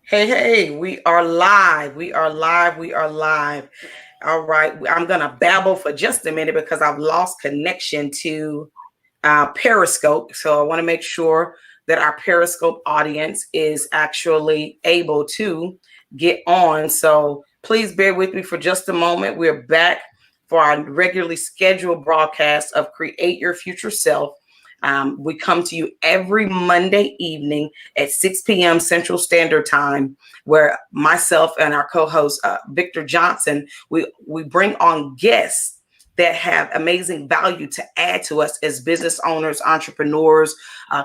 Hey, hey, we are live. We are live. We are live. All right. I'm going to babble for just a minute because I've lost connection to Periscope. So I want to make sure that our Periscope audience is actually able to get on. So please bear with me for just a moment. We're back for our regularly scheduled broadcast of Create Your Future Self. We come to you every Monday evening at 6 p.m. Central Standard Time, where myself and our co-host Victor Johnson, we bring on guests that have amazing value to add to us as business owners, entrepreneurs,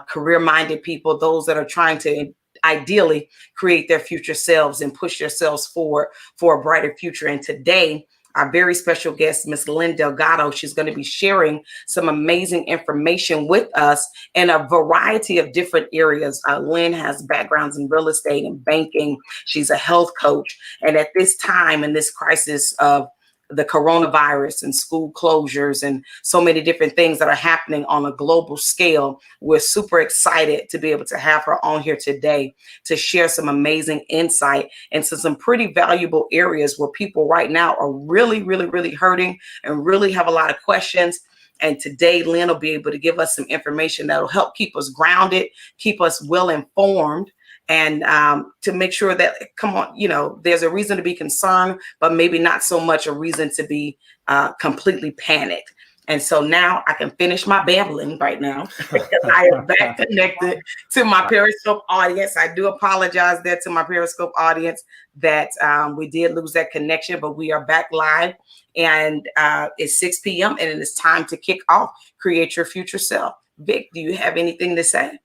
career-minded people, those that are trying to ideally create their future selves and push themselves forward for a brighter future. And today, our very special guest, Miss Lynn DelGaudio, she's going to be sharing some amazing information with us in a variety of different areas. Lynn has backgrounds in real estate and banking. She's a health coach. And at this time, in this crisis of the coronavirus and school closures and so many different things that are happening on a global scale, we're super excited to be able to have her on here today to share some amazing insight into some pretty valuable areas where people right now are really, really, really hurting and really have a lot of questions. And today, Lynn will be able to give us some information that will help keep us grounded, keep us well informed, and to make sure that, come on, there's a reason to be concerned, but maybe not so much a reason to be completely panicked. And so now I can finish my babbling right now because I am back connected to my Periscope audience. I do apologize there to my Periscope audience that we did lose that connection, but we are back live. And it's 6 p.m. and it is time to kick off Create Your Future Self. Vic, do you have anything to say?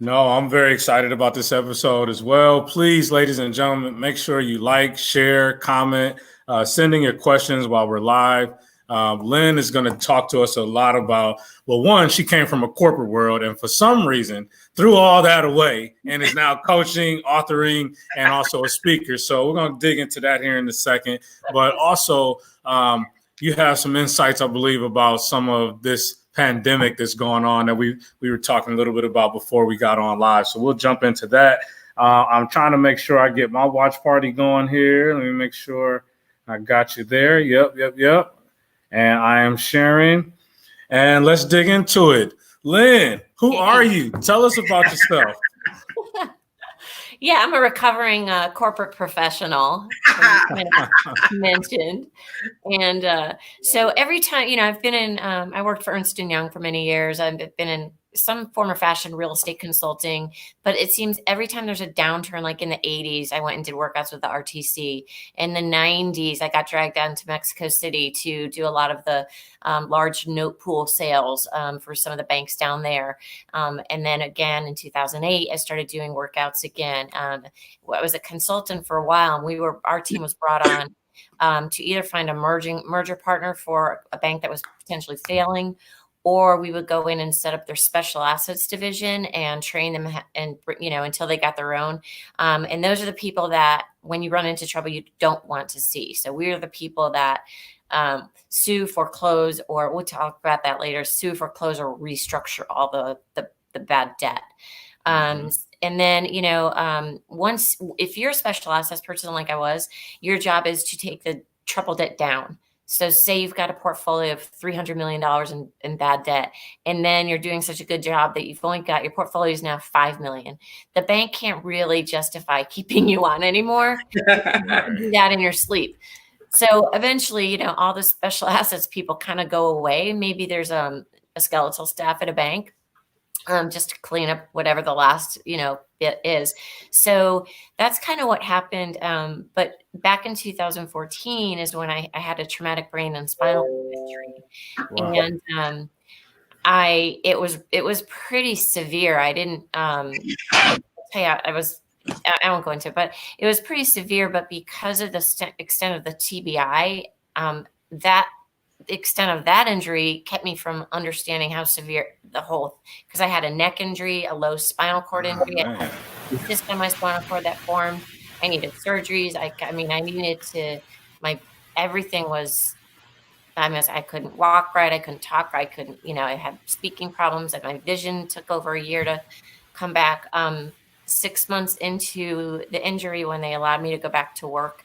No, I'm very excited about this episode as well. Please, ladies and gentlemen, make sure you like, share, comment, send in your questions while we're live. Lynn is going to talk to us a lot about, well, one, she came from a corporate world and for some reason threw all that away and is now coaching, authoring, and also a speaker. So we're going to dig into that here in a second. But also, you have some insights, I believe, about some of this pandemic that's going on that we were talking a little bit about before we got on live. So we'll jump into that. I'm trying to make sure I get my watch party going here. Let me make sure I got you there. Yep. And I am sharing. And let's dig into it. Lynn, who are you? Tell us about yourself. Yeah, I'm a recovering corporate professional, mentioned. And so every time, I've been in, I worked for Ernst & Young for many years. I've been in some form or fashion real estate consulting, but it seems every time there's a downturn, like in the 80s, I went and did workouts with the RTC. In the 90s, I got dragged down to Mexico City to do a lot of the large note pool sales for some of the banks down there. And then again, in 2008, I started doing workouts again. I was a consultant for a while, and our team was brought on to either find a merger partner for a bank that was potentially failing, or we would go in and set up their special assets division and train them and, until they got their own. And those are the people that when you run into trouble, you don't want to see. So we are the people that sue, foreclose, or we'll talk about that later, sue, foreclose, or restructure all the bad debt. And then, once, if you're a special assets person like I was, your job is to take the trouble debt down. So say you've got a portfolio of $300 million in bad debt, and then you're doing such a good job that you've only got, your portfolio is now $5 million. The bank can't really justify keeping you on anymore. You can do that in your sleep. So eventually, all the special assets people kind of go away. Maybe there's a skeletal staff at a bank. Just to clean up whatever the last, bit is. So that's kind of what happened. But back in 2014 is when I had a traumatic brain and spinal injury. Wow. And it was pretty severe. I didn't tell you, I won't go into it, but it was pretty severe. But because of the extent of the TBI, that extent of that injury kept me from understanding how severe because I had a neck injury, a low spinal cord injury, I had a cyst on my spinal cord that formed. I needed surgeries. I needed to, everything was, I couldn't walk right. I couldn't talk right. I couldn't, I had speaking problems, and my vision took over a year to come back. 6 months into the injury, when they allowed me to go back to work,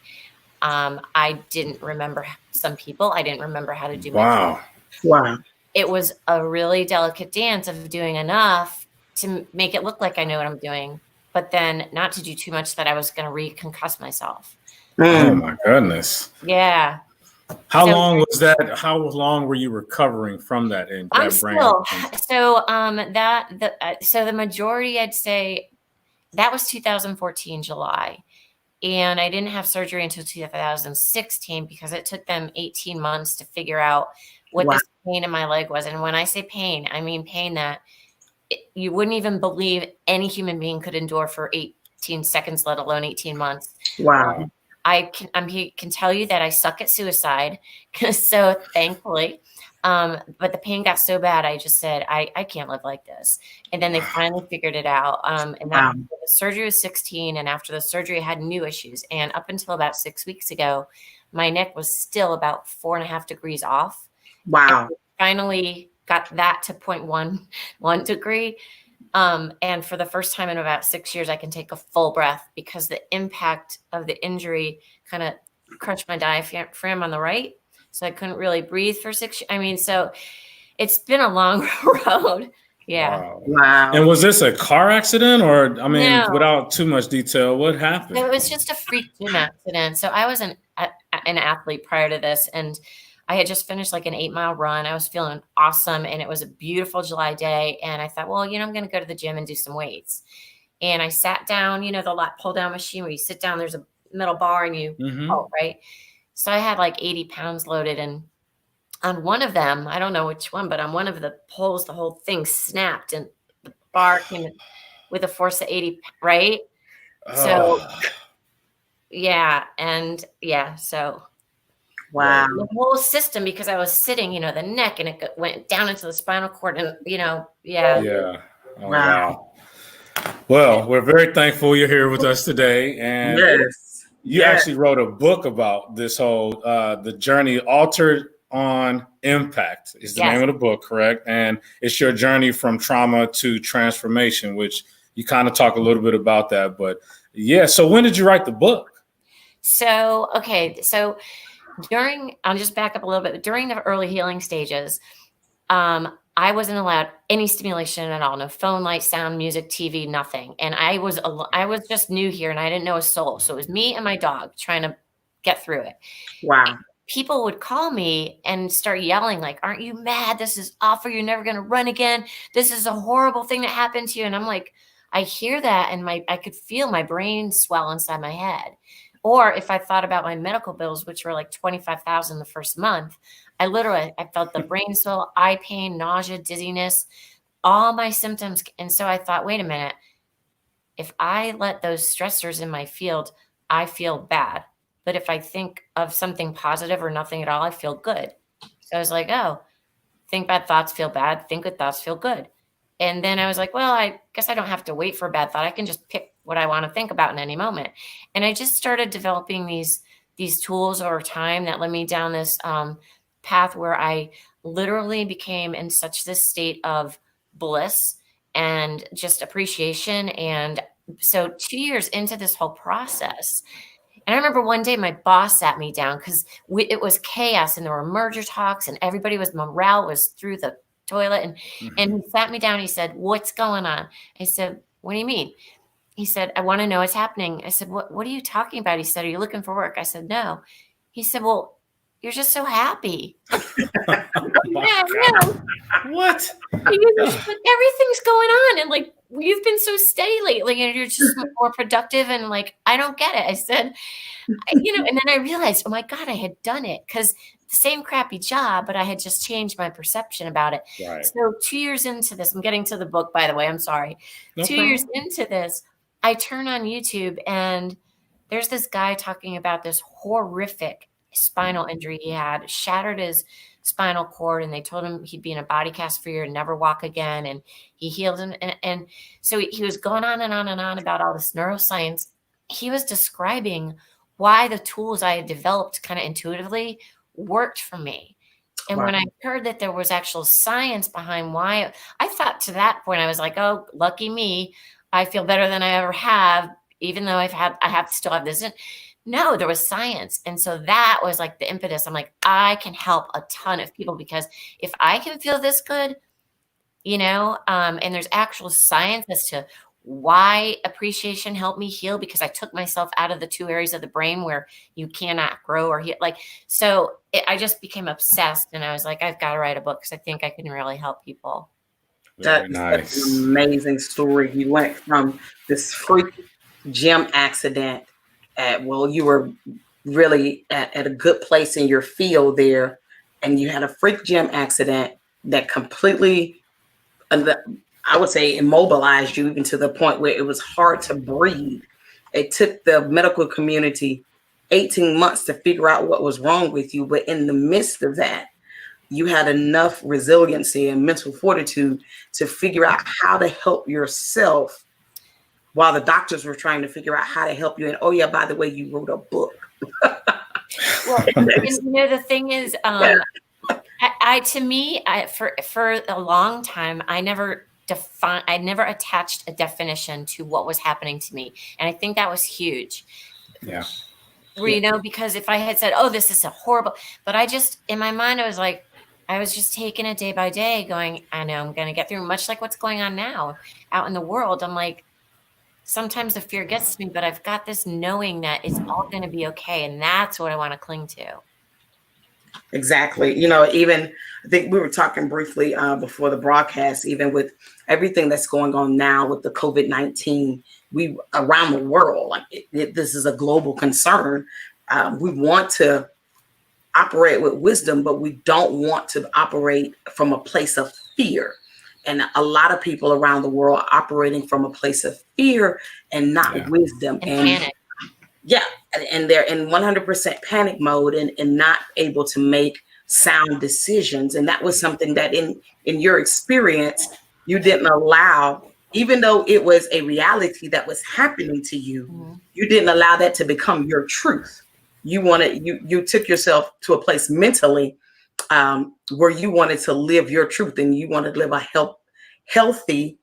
I didn't remember some people. I didn't remember how to do my job. Wow. It was a really delicate dance of doing enough to make it look like I know what I'm doing, but then not to do too much that I was going to reconcuss myself. Oh my goodness. Yeah. How long was that? How long were you recovering from that? I'm still, so so the majority, I'd say that was 2014 July. And I didn't have surgery until 2016 because it took them 18 months to figure out what this pain in my leg was. And when I say pain, I mean pain that you wouldn't even believe any human being could endure for 18 seconds, let alone 18 months. Wow. I can tell you that I suck at suicide. So thankfully, but the pain got so bad, I just said, I can't live like this. And then they finally figured it out. And that the surgery was 16. And after the surgery, I had new issues. And up until about 6 weeks ago, my neck was still about 4.5 degrees off. Wow. Finally got that to 0.11 degree. And for the first time in about 6 years, I can take a full breath because the impact of the injury kind of crushed my diaphragm on the right. So I couldn't really breathe for 6 years. I mean, so it's been a long road. Yeah. Wow. And was this a car accident or, I mean, without too much detail, what happened? It was just a freak gym accident. So I was an athlete prior to this, and I had just finished like an 8-mile run. I was feeling awesome, and it was a beautiful July day. And I thought, well, I'm going to go to the gym and do some weights. And I sat down, the lat pull down machine where you sit down, there's a metal bar and you pull, right? So I had like 80 pounds loaded, and on one of them, I don't know which one, but on one of the pulls, the whole thing snapped and the bar came with a force of 80, right? So yeah. And yeah, so wow. the whole system, because I was sitting, the neck, and it went down into the spinal cord, and Oh, wow. Well, we're very thankful you're here with us today, and you actually wrote a book about this whole the journey. Altered on Impact is the name of the book, correct? And it's your journey from trauma to transformation, which you kind of talk a little bit about that. But yeah, so when did you write the book? So I'll just back up a little bit. During the early healing stages, I wasn't allowed any stimulation at all. No phone, light, sound, music, TV, nothing. And I was just new here, and I didn't know a soul. So it was me and my dog trying to get through it. Wow. And people would call me and start yelling like, "Aren't you mad? This is awful. You're never going to run again. This is a horrible thing that happened to you." And I'm like, I hear that, and I could feel my brain swell inside my head. Or if I thought about my medical bills, which were like $25,000 the first month, I felt the brain swell, eye pain, nausea, dizziness, all my symptoms. And so I thought, wait a minute, if I let those stressors in my field, I feel bad. But if I think of something positive or nothing at all, I feel good. So I was like, oh, think bad thoughts, feel bad. Think good thoughts, feel good. And then I was like, well, I guess I don't have to wait for a bad thought. I can just pick what I want to think about in any moment. And I just started developing these tools over time that led me down this path where I literally became in such this state of bliss and just appreciation. And so 2 years into this whole process, and I remember one day my boss sat me down because it was chaos and there were merger talks and morale was through the toilet. And he sat me down. He said, "What's going on?" I said, "What do you mean?" He said, "I want to know what's happening." I said, What are you talking about?" He said, "Are you looking for work?" I said, "No." He said, "Well, you're just so happy." What? Everything's going on, and like you've been so steady lately, and you're just more productive, and like I don't get it. I said, and then I realized, oh my God, I had done it, because the same crappy job, but I had just changed my perception about it. Right. So 2 years into this, I'm getting to the book, by the way, I'm sorry. No 2 years into this, I turn on YouTube, and there's this guy talking about this horrific spinal injury he had, shattered his spinal cord, and they told him he'd be in a body cast for a year and never walk again. And he healed him. And so he was going on and on and on about all this neuroscience. He was describing why the tools I had developed kind of intuitively worked for me. And when I heard that there was actual science behind why, I thought to that point, I was like, oh, lucky me. I feel better than I ever have, even though I still have this. No, there was science. And so that was like the impetus. I'm like, I can help a ton of people, because if I can feel this good, and there's actual science as to why appreciation helped me heal, because I took myself out of the 2 areas of the brain where you cannot grow or heal. I just became obsessed, and I was like, I've got to write a book, because I think I can really help people. Very That's nice. an amazing story. You went from this freak gym accident you were really at a good place in your field there, and you had a freak gym accident that completely, I would say, immobilized you, even to the point where it was hard to breathe. It took the medical community 18 months to figure out what was wrong with you. But in the midst of that, you had enough resiliency and mental fortitude to figure out how to help yourself while the doctors were trying to figure out how to help you. And oh yeah, by the way, you wrote a book. Well, the thing is, for a long time, I never attached a definition to what was happening to me. And I think that was huge. Yeah. Because if I had said, oh, this is a horrible, but in my mind, I was like, I was just taking it day by day, going, I know I'm going to get through, much like what's going on now out in the world. I'm like, sometimes the fear gets to me, but I've got this knowing that it's all going to be okay. And that's what I want to cling to. Exactly. Even I think we were talking briefly before the broadcast, even with everything that's going on now with the COVID-19, we around the world, this is a global concern. We want to operate with wisdom, but we don't want to operate from a place of fear. And a lot of people around the world are operating from a place of fear and not wisdom. And panic. Yeah. And they're in 100% panic mode and not able to make sound decisions. And that was something that in your experience, you didn't allow, even though it was a reality that was happening to you, you didn't allow that to become your truth. You took yourself to a place mentally where you wanted to live your truth, and you wanted to live a healthy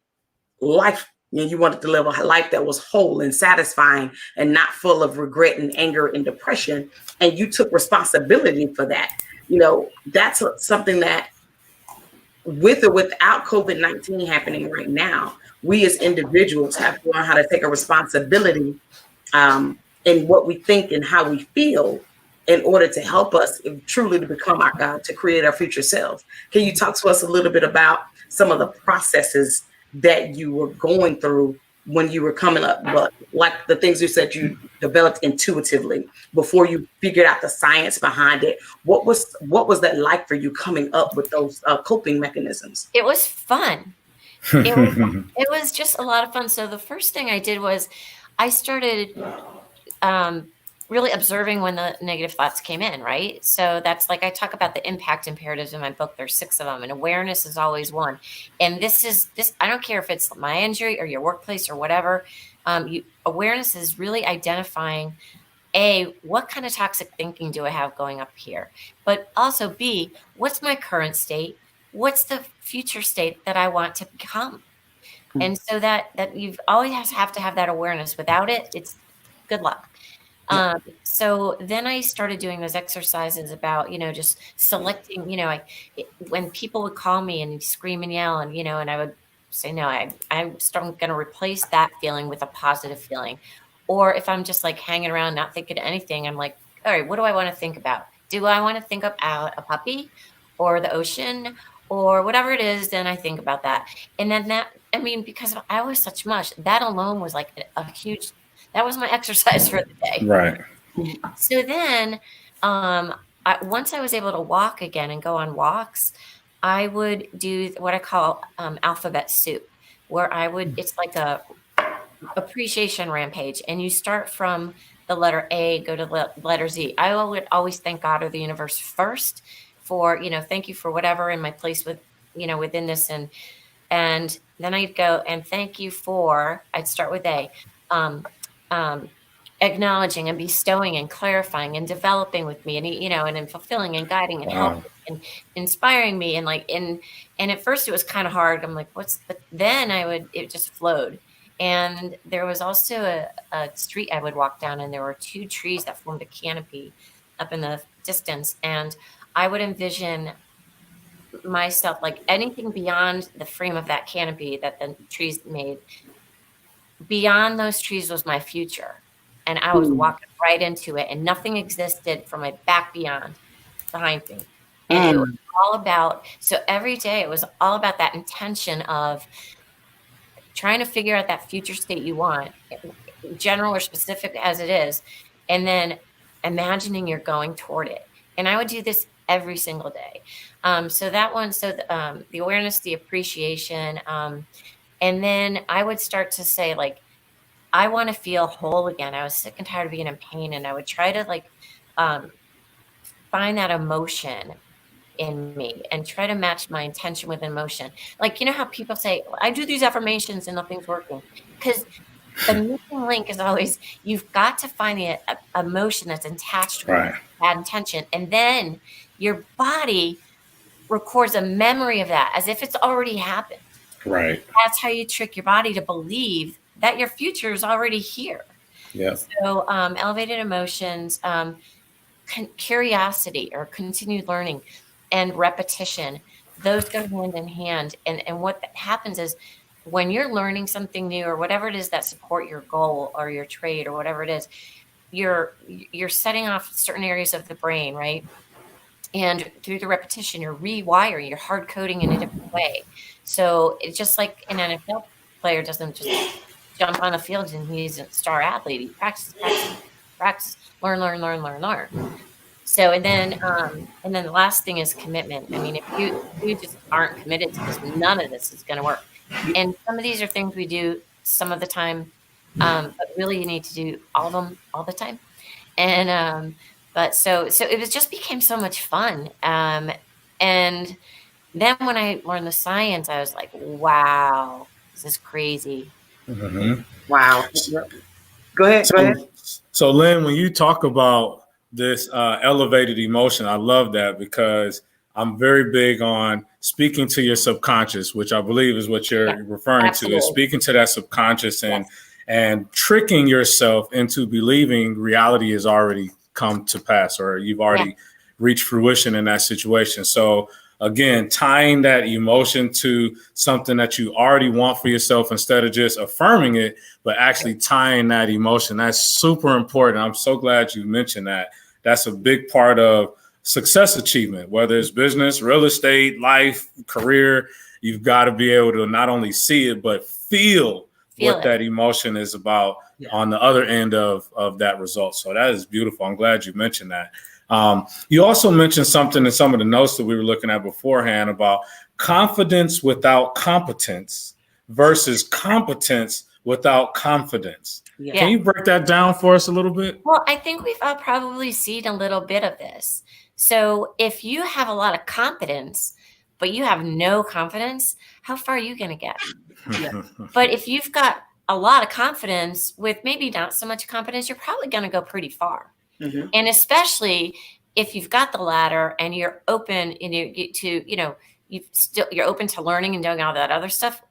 life. And you wanted to live a life that was whole and satisfying and not full of regret and anger and depression. And you took responsibility for that. That's something that, with or without COVID-19 happening right now, we as individuals have to learn how to take a responsibility in what we think and how we feel, in order to help us truly to become our God, to create our future selves. Can you talk to us a little bit about some of the processes that you were going through when you were coming up, but like the things you said you developed intuitively before you figured out the science behind it? What was that like for you coming up with those coping mechanisms? It was fun. It was just a lot of fun. So the first thing I did was I started really observing when the negative thoughts came in, right? So that's like, I talk about the impact imperatives in my book. There's 6 of them, and awareness is always one. And this, I don't care if it's my injury or your workplace or whatever. Awareness is really identifying, A, what kind of toxic thinking do I have going up here? But also B, what's my current state? What's the future state that I want to become? And so that you've always have to have that awareness. Without it, it's good luck. So then I started doing those exercises about, just selecting, when people would call me and scream and yell and, and I would say, no, I'm going to replace that feeling with a positive feeling. Or if I'm just like hanging around, not thinking of anything, I'm like, all right, what do I want to think about? Do I want to think about a puppy or the ocean or whatever it is? Then I think about that. And then because I was such much, that alone was like a huge, that was my exercise for the day. Right. So then once I was able to walk again and go on walks, I would do what I call alphabet soup, where it's like a appreciation rampage. And you start from the letter A, go to the letter Z. I would always thank God or the universe first for, thank you for whatever in my place with, within this. And then I'd go and thank you for, I'd start with A. Acknowledging and bestowing and clarifying and developing with me, and fulfilling and guiding and helping and inspiring me, and at first it was kind of hard. I'm like, but then it just flowed, And there was also a street I would walk down, and there were 2 trees that formed a canopy up in the distance. And I would envision myself, like anything beyond the frame of that canopy that the trees made, beyond those trees was my future. And I was walking right into it, and nothing existed from my back behind me. And it was all about, so every day it was all about that intention of trying to figure out that future state you want, general or specific as it is, and then imagining you're going toward it. And I would do this every single day. The awareness, the appreciation, and then I would start to say, like, I want to feel whole again. I was sick and tired of being in pain, and I would try to find that emotion in me and try to match my intention with emotion. Like, you know how people say, I do these affirmations and nothing's working? Because the missing link is always, you've got to find the emotion that's attached with that intention. And then your body records a memory of that as if it's already happened. Right. That's how you trick your body to believe that your future is already here. Yeah. So elevated emotions, curiosity or continued learning, and repetition, those go hand in hand. And what happens is when you're learning something new or whatever it is that support your goal or your trade or whatever it is, you're setting off certain areas of the brain, right? And through the repetition, you're rewiring, you're hard coding in a different way. So it's just like an NFL player doesn't just jump on the field and he's a star athlete. He practice, learn. So, and then the last thing is commitment. I mean, if you just aren't committed to this, none of this is going to work. And some of these are things we do some of the time, but really you need to do all of them all the time. And, but so it just became so much fun. And then when I learned the science, I was like, wow, this is crazy. Mm-hmm. Wow. Go ahead. So Lynn, when you talk about this elevated emotion, I love that because I'm very big on speaking to your subconscious, which I believe is what you're referring to, is speaking to that subconscious and tricking yourself into believing reality has already come to pass or you've already reached fruition in that situation. So again, tying that emotion to something that you already want for yourself instead of just affirming it, but actually tying that emotion. That's super important. I'm so glad you mentioned that. That's a big part of success achievement, whether it's business, real estate, life, career. You've got to be able to not only see it, but feel what that emotion is about on the other end of that result. So that is beautiful. I'm glad you mentioned that. You also mentioned something in some of the notes that we were looking at beforehand about confidence without competence versus competence without confidence. Yeah. Can you break that down for us a little bit? Well, I think we've all probably seen a little bit of this. So if you have a lot of competence, but you have no confidence, how far are you going to get? But if you've got a lot of confidence with maybe not so much confidence, you're probably going to go pretty far. Mm-hmm. And especially if you've got the ladder and you're open you're open to learning and doing all that other stuff.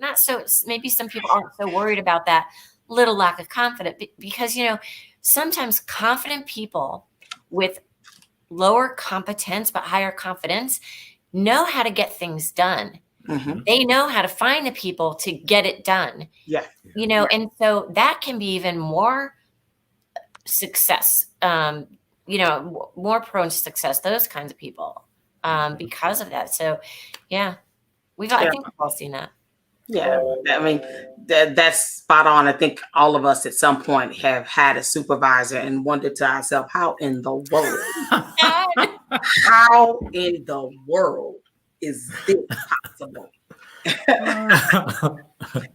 Not so, maybe some people aren't so worried about that little lack of confidence because, sometimes confident people with lower competence, but higher confidence know how to get things done. Mm-hmm. They know how to find the people to get it done. Yeah. And so that can be even more success, more prone to success, those kinds of people, because of that. So, I think we've all seen that. Yeah, I mean, that's spot on. I think all of us at some point have had a supervisor and wondered to ourselves, how in the world is this possible?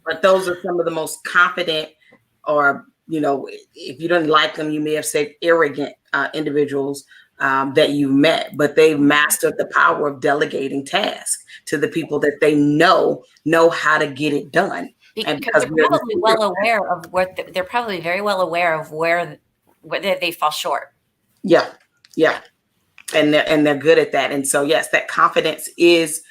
But those are some of the most confident, or, if you don't like them, you may have said arrogant individuals that you met, but they've mastered the power of delegating tasks to the people that they know how to get it done. Because they're probably they're probably very well aware of where they fall short. Yeah. And they're good at that. And so, yes, that confidence is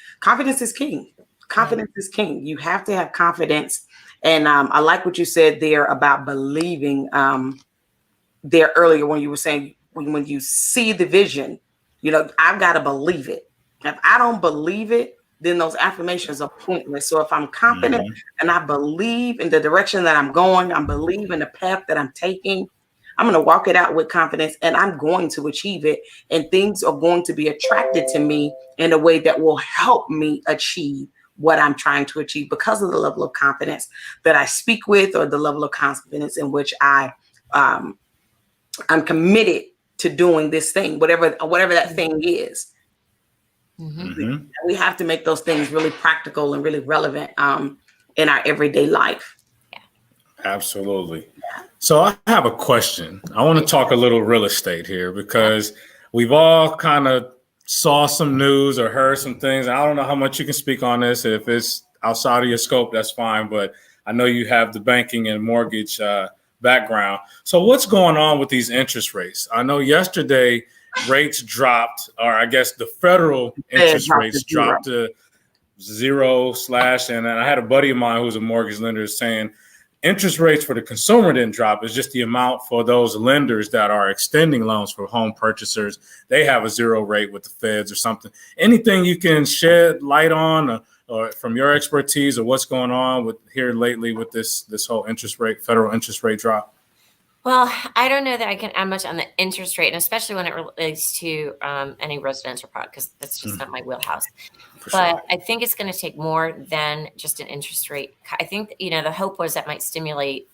king. Confidence is king. You have to have confidence. And I like what you said there about believing there earlier when you were saying when you see the vision, I've got to believe it. If I don't believe it, then those affirmations are pointless. So if I'm confident and I believe in the direction that I'm going, I believe in the path that I'm taking, I'm going to walk it out with confidence, and I'm going to achieve it. And things are going to be attracted to me in a way that will help me achieve what I'm trying to achieve because of the level of confidence that I speak with, or the level of confidence in which I'm committed to doing this thing, whatever that thing is. We have to make those things really practical and really relevant in our everyday life. Absolutely. So I have a question. I want to talk a little real estate here, because we've all kind of saw some news or heard some things. I don't know how much you can speak on this. If it's outside of your scope, that's fine. But I know you have the banking and mortgage background. So what's going on with these interest rates? I know yesterday rates dropped, or I guess the federal interest rates dropped to zero / and I had a buddy of mine who's a mortgage lender saying interest rates for the consumer didn't drop. It's just the amount for those lenders that are extending loans for home purchasers. They have a 0 rate with the feds or something. Anything you can shed light on or from your expertise, or what's going on with here lately with this whole federal interest rate drop? Well, I don't know that I can add much on the interest rate, and especially when it relates to any residential product, because that's just not my wheelhouse. But I think it's going to take more than just an interest rate. I think, the hope was that might stimulate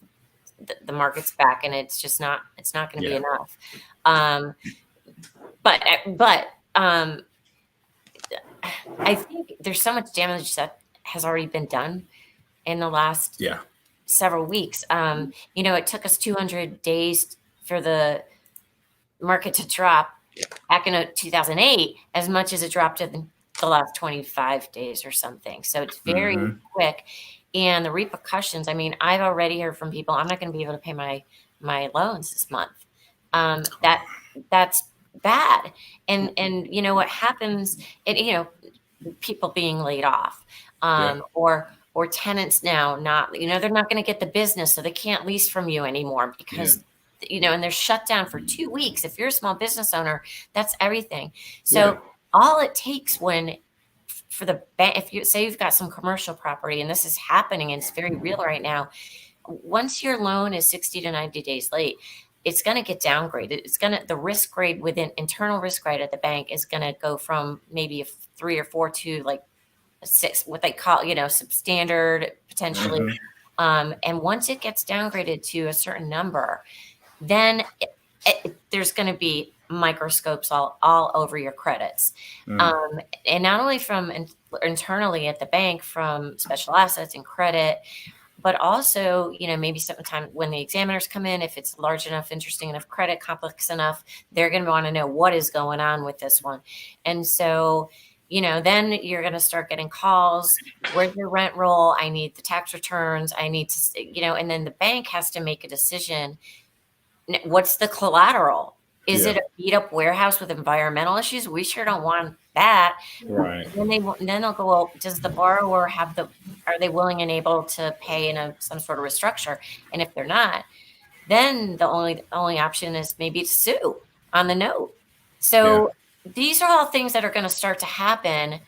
the markets back, and it's just not. It's not going to be enough. But I think there's so much damage that has already been done in the last several weeks. It took us 200 days for the market to drop back in 2008, as much as it dropped in the last 25 days or something. So it's very quick. And the repercussions, I've already heard from people, I'm not going to be able to pay my loans this month. That's bad. And what happens, people being laid off, or tenants now not, they're not going to get the business, so they can't lease from you anymore because, and they're shut down for 2 weeks. If you're a small business owner, that's everything. So all it takes for the bank, if you say you've got some commercial property, and this is happening and it's very real right now, once your loan is 60 to 90 days late, it's going to get downgraded. The risk grade internal risk grade at the bank is going to go from maybe a 3 or 4 to like a 6, what they call, substandard potentially. And once it gets downgraded to a certain number, then there's going to be microscopes all over your credits. And not only from internally at the bank, from special assets and credit, but also, maybe sometime when the examiners come in, if it's large enough, interesting enough, credit complex enough, they're going to want to know what is going on with this one. And so, then you're going to start getting calls. Where's your rent roll? I need the tax returns. I need to, and then the bank has to make a decision. What's the collateral? Is it a beat up warehouse with environmental issues? We sure don't want that. Right. Then they'll go, well, does the borrower are they willing and able to pay in some sort of restructure? And if they're not, then the only option is maybe to sue on the note. So these are all things that are going to start to happen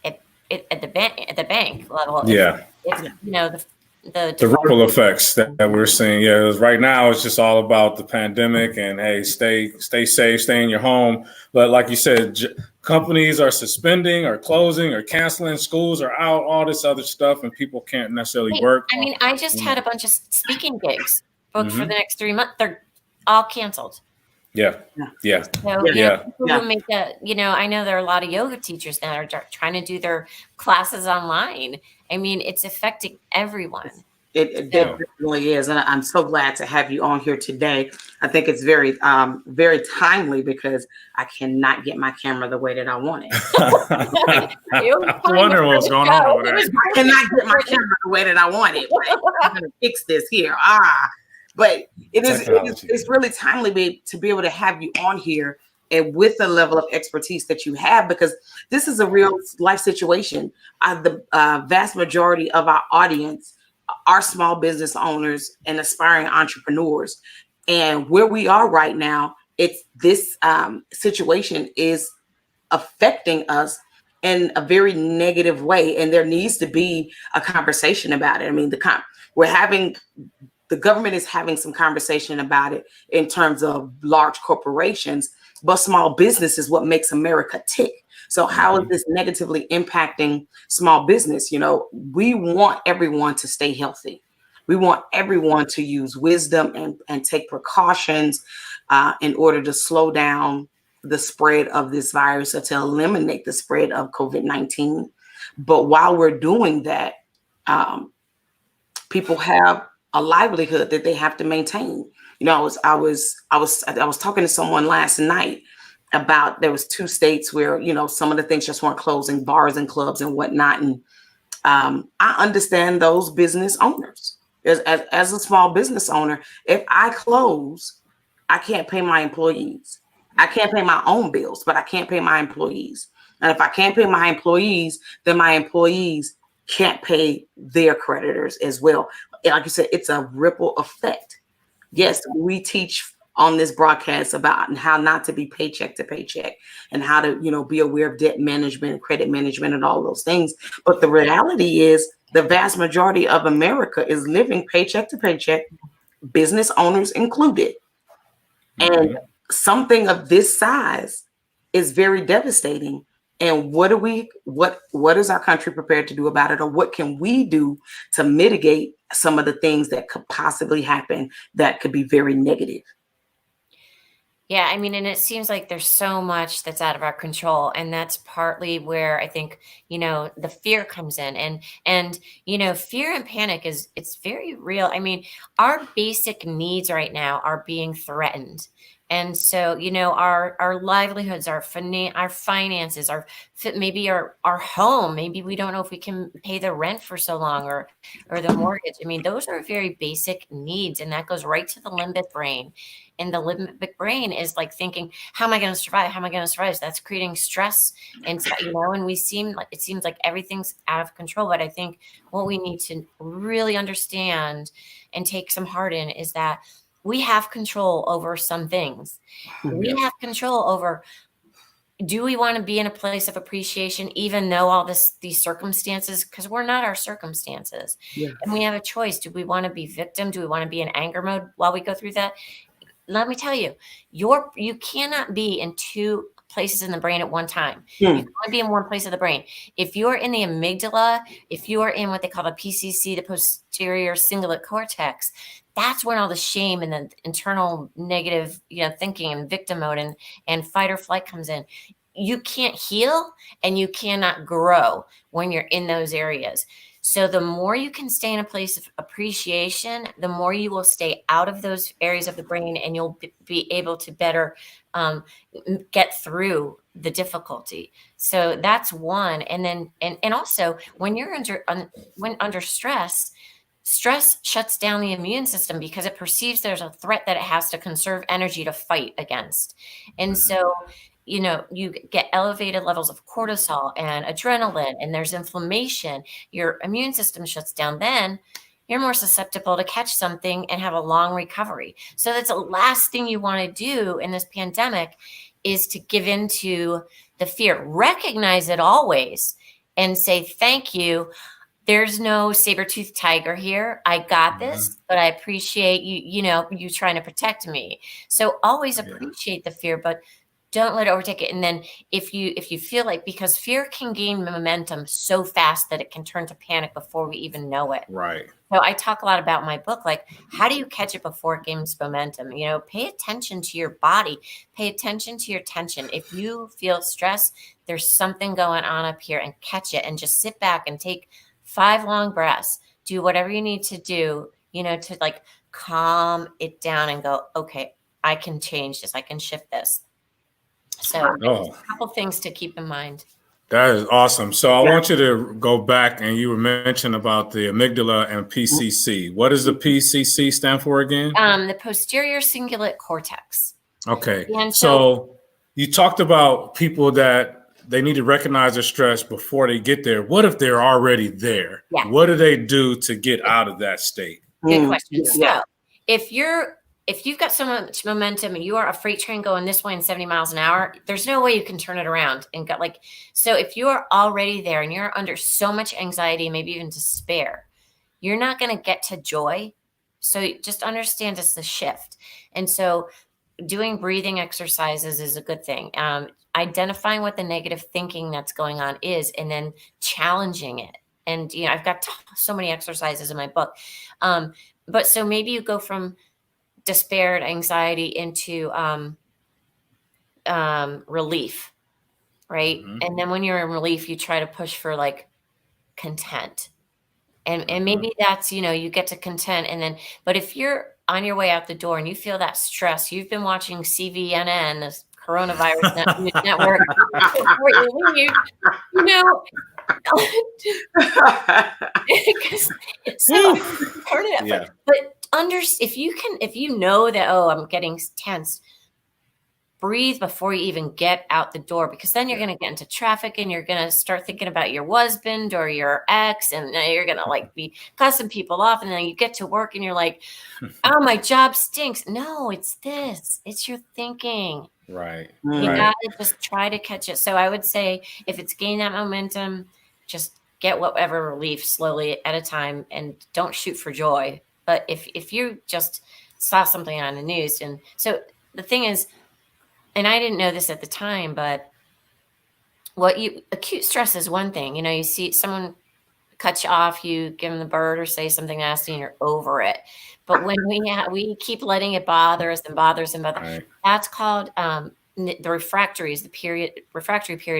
at the bank level. If the ripple effects that we're seeing. Right now it's just all about the pandemic and hey, stay safe, stay in your home. But like you said, companies are suspending or closing or canceling, schools are out, all this other stuff, and people can't necessarily work. I just had a bunch of speaking gigs booked for the next 3 months. They're all canceled. So, people who make I know there are a lot of yoga teachers that are trying to do their classes online. It's affecting everyone. It definitely is. And I'm so glad to have you on here today. I think it's very, very timely because I cannot get my camera the way that I want it. I wonder what's going on over there. I cannot get my camera the way that I want it. I'm going to fix this here. But it's really timely to be able to have you on here and with the level of expertise that you have, because this is a real life situation. The vast majority of our audience our small business owners and aspiring entrepreneurs. And where we are right now, it's this situation is affecting us in a very negative way, and there needs to be a conversation about it. I mean, the government is having some conversation about it in terms of large corporations, but small business is what makes America tick. So how is this negatively impacting small business? You know, we want everyone to stay healthy. We want everyone to use wisdom and take precautions in order to slow down the spread of this virus or to eliminate the spread of COVID-19. But while we're doing that, people have a livelihood that they have to maintain. You know, I was talking to someone last night about, there was 2 states where, you know, some of the things just weren't closing, bars and clubs and whatnot. And I understand those business owners. As a small business owner, if I close, I can't pay my employees. I can't pay my own bills, but I can't pay my employees. And if I can't pay my employees, then my employees can't pay their creditors as well. Like you said, it's a ripple effect. Yes, we teach on this broadcast about how not to be paycheck to paycheck and how to, you know, be aware of debt management, credit management, and all those things. But the reality is the vast majority of America is living paycheck to paycheck, business owners included. And something of this size is very devastating. And what is our country prepared to do about it? Or what can we do to mitigate some of the things that could possibly happen that could be very negative? Yeah, I mean, and it seems like there's so much that's out of our control, and that's partly where I think, you know, the fear comes in, and you know, fear and panic it's very real. I mean, our basic needs right now are being threatened. And so, you know, our livelihoods, our finances, maybe our home, maybe we don't know if we can pay the rent for so long or the mortgage. I mean, those are very basic needs, and that goes right to the limbic brain. And the limbic brain is like thinking, how am I going to survive? How am I going to survive? That's creating stress. And, you know, and it seems like everything's out of control. But I think what we need to really understand and take some heart in is that we have control over some things. We have control over, do we want to be in a place of appreciation, even though all these circumstances, because we're not our circumstances. Yeah. And we have a choice. Do we want to be victim? Do we want to be in anger mode while we go through that? Let me tell you, you cannot be in 2 places in the brain at one time. You can only be in one place of the brain. If you're in the amygdala, if you're in what they call the PCC, the posterior cingulate cortex, that's when all the shame and the internal negative, you know, thinking and victim mode and fight or flight comes in. You can't heal and you cannot grow when you're in those areas. So the more you can stay in a place of appreciation, the more you will stay out of those areas of the brain, and you'll be able to better get through the difficulty. So that's one. And then, and also when you're under stress shuts down the immune system because it perceives there's a threat that it has to conserve energy to fight against. And so, you know, you get elevated levels of cortisol and adrenaline, and there's inflammation. Your immune system shuts down. Then you're more susceptible to catch something and have a long recovery. So that's the last thing you want to do in this pandemic is to give into the fear. Recognize it always and say, thank you. There's no saber-toothed tiger here. I got this, but I appreciate you trying to protect me. So always appreciate the fear, but don't let it overtake it. And then if you feel like, because fear can gain momentum so fast that it can turn to panic before we even know it. Right. So I talk a lot about my book, like, how do you catch it before it gains momentum? You know, pay attention to your body, pay attention to your tension. If you feel stress, there's something going on up here, and catch it and just sit back and take 5 long breaths, do whatever you need to do, you know, to like calm it down and go, okay, I can change this. I can shift this. So a couple things to keep in mind. That is awesome. So I want you to go back, and you were mentioning about the amygdala and PCC. What does the PCC stand for again? The posterior cingulate cortex. Okay. And so you talked about people that they need to recognize their stress before they get there. What if they're already there? Yeah. What do they do to get out of that state? Good question. Yeah. So if you've got so much momentum and you are a freight train going this way in 70 miles an hour, there's no way you can turn it around and go so if you are already there and you're under so much anxiety, maybe even despair, you're not going to get to joy. So just understand it's the shift. And so doing breathing exercises is a good thing. Identifying what the negative thinking that's going on is, and then challenging it. And, I've got so many exercises in my book. But so maybe you go from despair and anxiety into relief, right? Mm-hmm. And then when you're in relief, you try to push for content. And maybe that's, you get to content. And then, but if you're on your way out the door and you feel that stress, you've been watching CVNN, this coronavirus network, before you leave, so turn it up. Yeah. But if you know that, I'm getting tense, breathe before you even get out the door, because then you're going to get into traffic and you're going to start thinking about your husband or your ex, and you're going to be cussing people off. And then you get to work and you're like, oh, my job stinks. No, it's this. It's your thinking. Right. You got to just try to catch it. So I would say if it's gaining that momentum, just get whatever relief slowly at a time and don't shoot for joy. But if you just saw something on the news, and so the thing is, and I didn't know this at the time, but acute stress is one thing. You see someone cut you off, you give them the bird or say something nasty and you're over it. But when we keep letting it bother us and bother us and bother, right. That's called the refractory period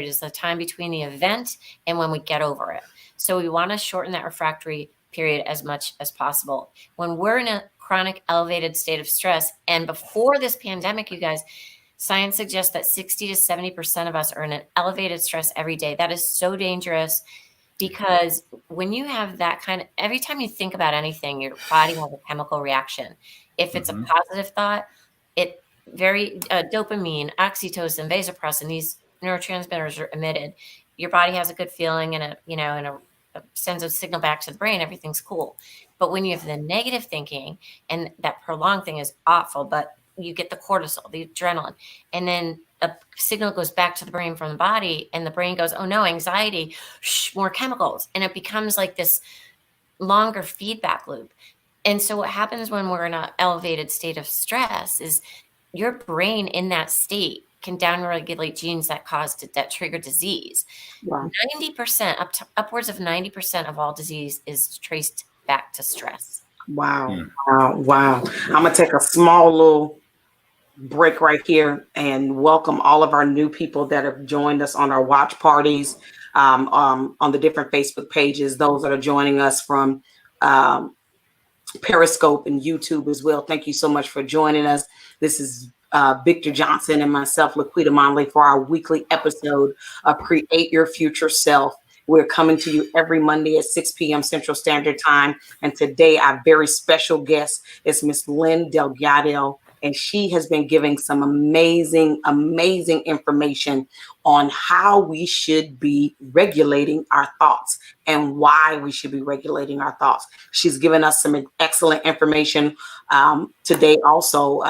is the time between the event and when we get over it. So we want to shorten that refractory period as much as possible. When we're in a chronic elevated state of stress, and before this pandemic, you guys, science suggests that 60 to 70% of us are in an elevated stress every day. That is so dangerous, because when you have that every time you think about anything, your body has a chemical reaction. If it's a positive thought, dopamine, oxytocin, vasopressin, these neurotransmitters are emitted. Your body has a good feeling and sends a signal back to the brain. Everything's cool. But when you have the negative thinking, and that prolonged thing is awful, but you get the cortisol, the adrenaline, and then a signal goes back to the brain from the body, and the brain goes, oh no, anxiety, more chemicals. And it becomes like this longer feedback loop. And so what happens when we're in an elevated state of stress is your brain in that state can downregulate genes that trigger disease. Wow. 90%, upwards of 90% of all disease is traced back to stress. Wow. Wow. I'm going to take a small little break right here and welcome all of our new people that have joined us on our watch parties on the different Facebook pages, those that are joining us from Periscope and YouTube as well. Thank you so much for joining us. This is Victor Johnson and myself, Laquita Monley, for our weekly episode of Create Your Future Self. We're coming to you every Monday at 6 p.m. Central Standard Time. And today, our very special guest is Miss Lynn DelGaudio. And she has been giving some amazing, amazing information on how we should be regulating our thoughts and why we should be regulating our thoughts. She's given us some excellent information today also,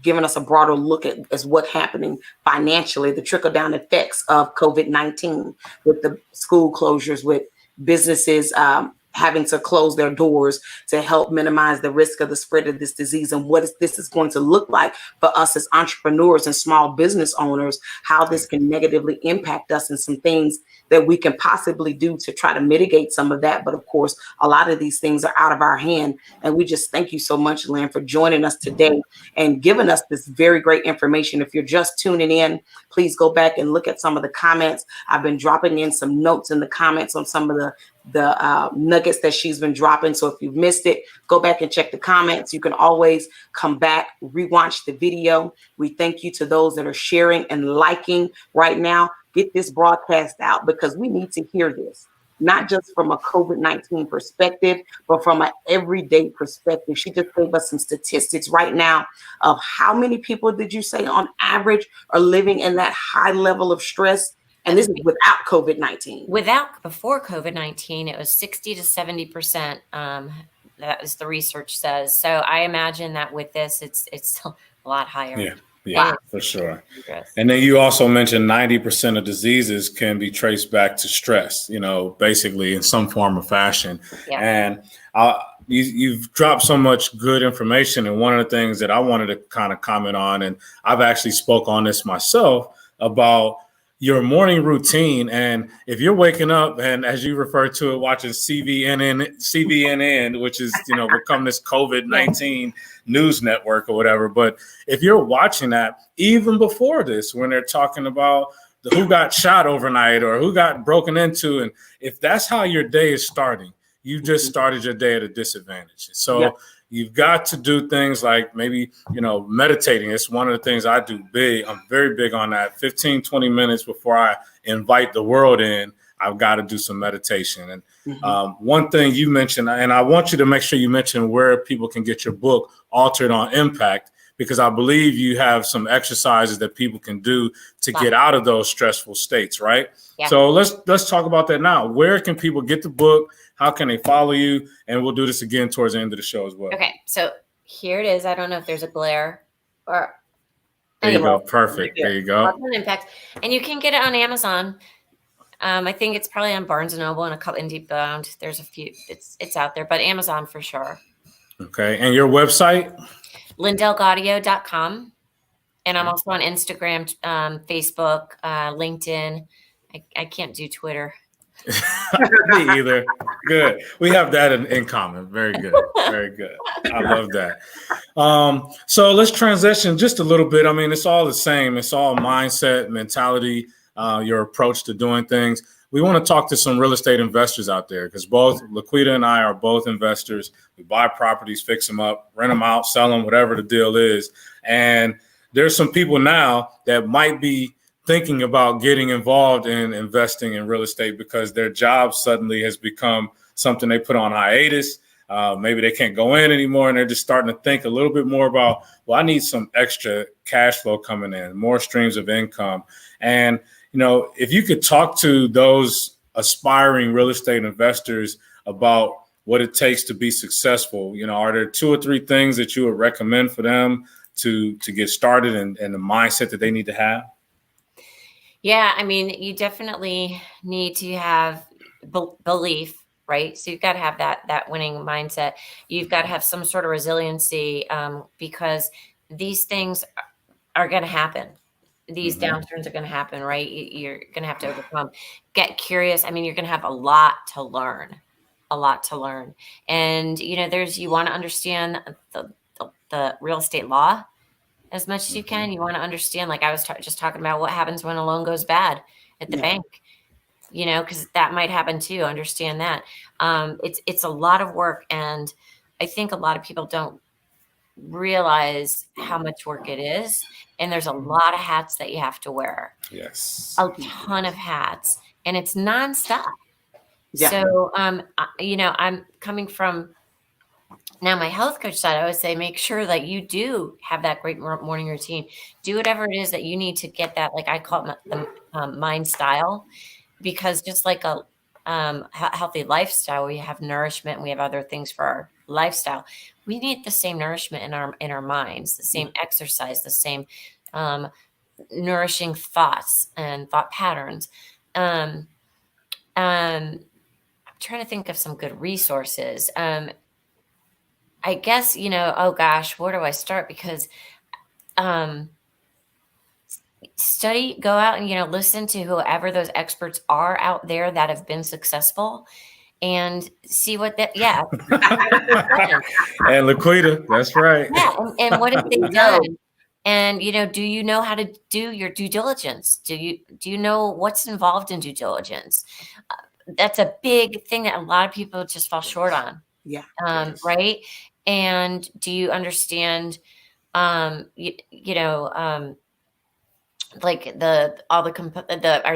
giving us a broader look at what's happening financially, the trickle-down effects of COVID-19 with the school closures, with businesses having to close their doors to help minimize the risk of the spread of this disease, and what this is going to look like for us as entrepreneurs and small business owners, how this can negatively impact us, and some things that we can possibly do to try to mitigate some of that. But of course, a lot of these things are out of our hand. And we just thank you so much, Lynn, for joining us today and giving us this very great information. If you're just tuning in, please go back and look at some of the comments. I've been dropping in some notes in the comments on some of the nuggets that she's been dropping. So if you've missed it, go back and check the comments. You can always come back, rewatch the video. We thank you to those that are sharing and liking right now. Get this broadcast out, because we need to hear this. not just from a COVID-19 perspective, but from an everyday perspective. She just gave us some statistics right now of how many people did you say on average are living in that high level of stress? And this is without COVID-19. Before COVID-19, it was 60 to 70%. That is the research says. So I imagine that with this, it's a lot higher. Yeah, for sure. And then you also mentioned 90% of diseases can be traced back to stress, basically in some form or fashion. Yeah. And you've dropped so much good information. And one of the things that I wanted to kind of comment on, and I've actually spoke on this myself, about your morning routine. And if you're waking up and, as you refer to it, watching CVNN, which is, become this COVID-19 news network or whatever. But if you're watching that, even before this, when they're talking about who got shot overnight or who got broken into, and if that's how your day is starting, you just started your day at a disadvantage. So you've got to do things like maybe, meditating. It's one of the things I do big. I'm very big on that. 15, 20 minutes before I invite the world in, I've got to do some meditation. And one thing you mentioned, and I want you to make sure you mention where people can get your book, Altered on Impact, because I believe you have some exercises that people can do to get out of those stressful states, right? Yeah. So let's talk about that now. Where can people get the book? How can they follow you? And we'll do this again towards the end of the show as well. Okay, so here it is. I don't know if there's a glare or. There you go. Perfect. There you go. Impact, and you can get it on Amazon. I think it's probably on Barnes & Noble and a couple Indie Bound. There's a few. It's out there, but Amazon for sure. Okay, and your website? DelGaudio.com, and I'm also on Instagram, Facebook, LinkedIn. I can't do Twitter. Me either. Good. We have that in common. Very good. Very good. I love that. So let's transition just a little bit. I mean, it's all the same. It's all mindset, mentality, your approach to doing things. We want to talk to some real estate investors out there because both Laquita and I are both investors. We buy properties, fix them up, rent them out, sell them, whatever the deal is. And there's some people now that might be thinking about getting involved in investing in real estate because their job suddenly has become something they put on hiatus. Maybe they can't go in anymore, and they're just starting to think a little bit more about, well, I need some extra cash flow coming in, more streams of income. And, if you could talk to those aspiring real estate investors about what it takes to be successful, are there 2 or 3 things that you would recommend for them to get started and the mindset that they need to have? Yeah, I mean, you definitely need to have belief, right? So you've got to have that winning mindset. You've got to have some sort of resiliency because these things are going to happen. These downturns are going to happen, right? You're going to have to overcome. Get curious. I mean, you're going to have a lot to learn. And, you want to understand the real estate law as much as you can. You want to understand, like I was just talking about, what happens when a loan goes bad at the bank, because that might happen too. Understand that. It's a lot of work. And I think a lot of people don't realize how much work it is. And there's a lot of hats that you have to wear. Yes. A ton of hats. And it's nonstop. Yeah. So, I'm coming from now my health coach side. I always say, make sure that you do have that great morning routine. Do whatever it is that you need to get that, like I call it the mind style, because just like a healthy lifestyle, we have nourishment and we have other things for our lifestyle. We need the same nourishment in our minds, the same exercise, the same nourishing thoughts and thought patterns. I'm trying to think of some good resources. I guess, oh gosh, where do I start? Because study, go out and, listen to whoever those experts are out there that have been successful and see what that, And Laquita, that's right. Yeah. And what have they done? And, do you know how to do your due diligence? Do you know what's involved in due diligence? That's a big thing that a lot of people just fall short on. Yeah. Right. And do you understand, like are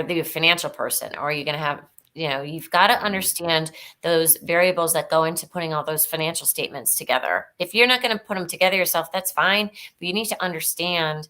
you a financial person, or are you going to have, you've got to understand those variables that go into putting all those financial statements together. If you're not going to put them together yourself, that's fine, but you need to understand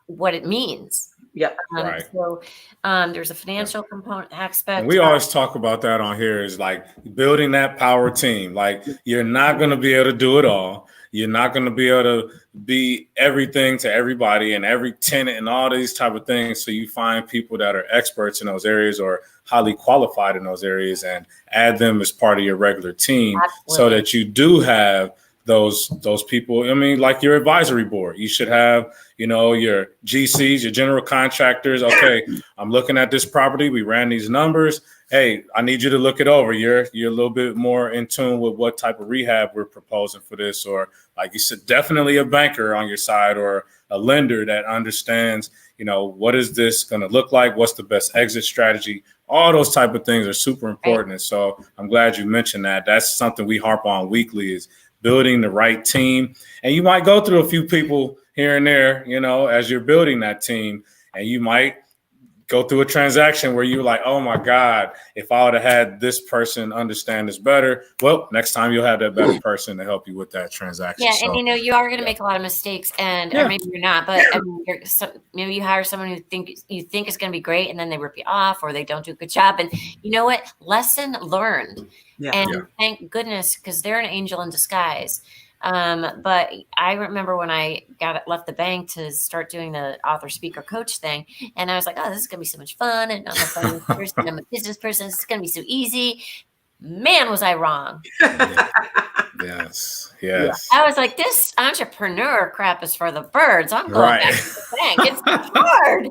what it means. Yep. Right. So there's a financial component aspect. And we always talk about that on here, is like building that power team. Like, you're not going to be able to do it all. You're not going to be able to be everything to everybody and every tenant and all these type of things. So you find people that are experts in those areas or highly qualified in those areas and add them as part of your regular team. Absolutely. So that you do have those people. I mean, like your advisory board, you should have, your GCs, your general contractors. Okay, I'm looking at this property. We ran these numbers. Hey, I need you to look it over. You're a little bit more in tune with what type of rehab we're proposing for this, or like you said, definitely a banker on your side or a lender that understands, what is this going to look like? What's the best exit strategy? All those type of things are super important. And so I'm glad you mentioned that. That's something we harp on weekly, is building the right team. And you might go through a few people here and there, as you're building that team, and you might go through a transaction where you're like, oh my God, if I would have had this person understand this better, well, next time you'll have that better person to help you with that transaction. Yeah. So, and you are going to make a lot of mistakes, and or maybe you're not, but maybe you hire someone who you think is going to be great, and then they rip you off or they don't do a good job. And you know what? Lesson learned. Yeah. And thank goodness, because they're an angel in disguise. But I remember when I left the bank to start doing the author, speaker, coach thing, and I was like, oh, this is going to be so much fun. And I'm a finance person, I'm a business person. This is going to be so easy. Man, was I wrong. Yes. I was like, this entrepreneur crap is for the birds. I'm going back to the bank. It's hard.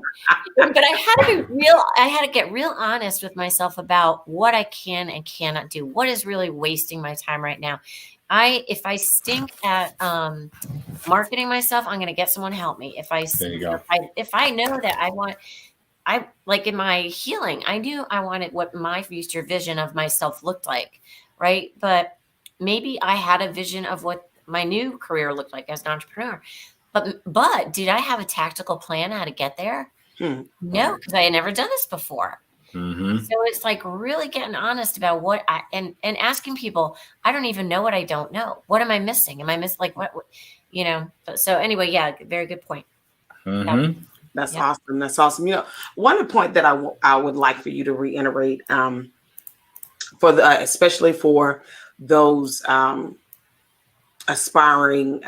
But I had to get real honest with myself about what I can and cannot do. What is really wasting my time right now? If I stink at marketing myself, I'm going to get someone to help me. If I know that I like in my healing, I knew I wanted what my future vision of myself looked like, right? But maybe I had a vision of what my new career looked like as an entrepreneur. But did I have a tactical plan how to get there? No, because I had never done this before. Mm-hmm. So it's like really getting honest about what and asking people, I don't even know what I don't know. What am I missing? Am I missing what? So anyway, very good point. Mm-hmm. That's awesome. That's awesome. One point that I would like for you to reiterate, especially for those aspiring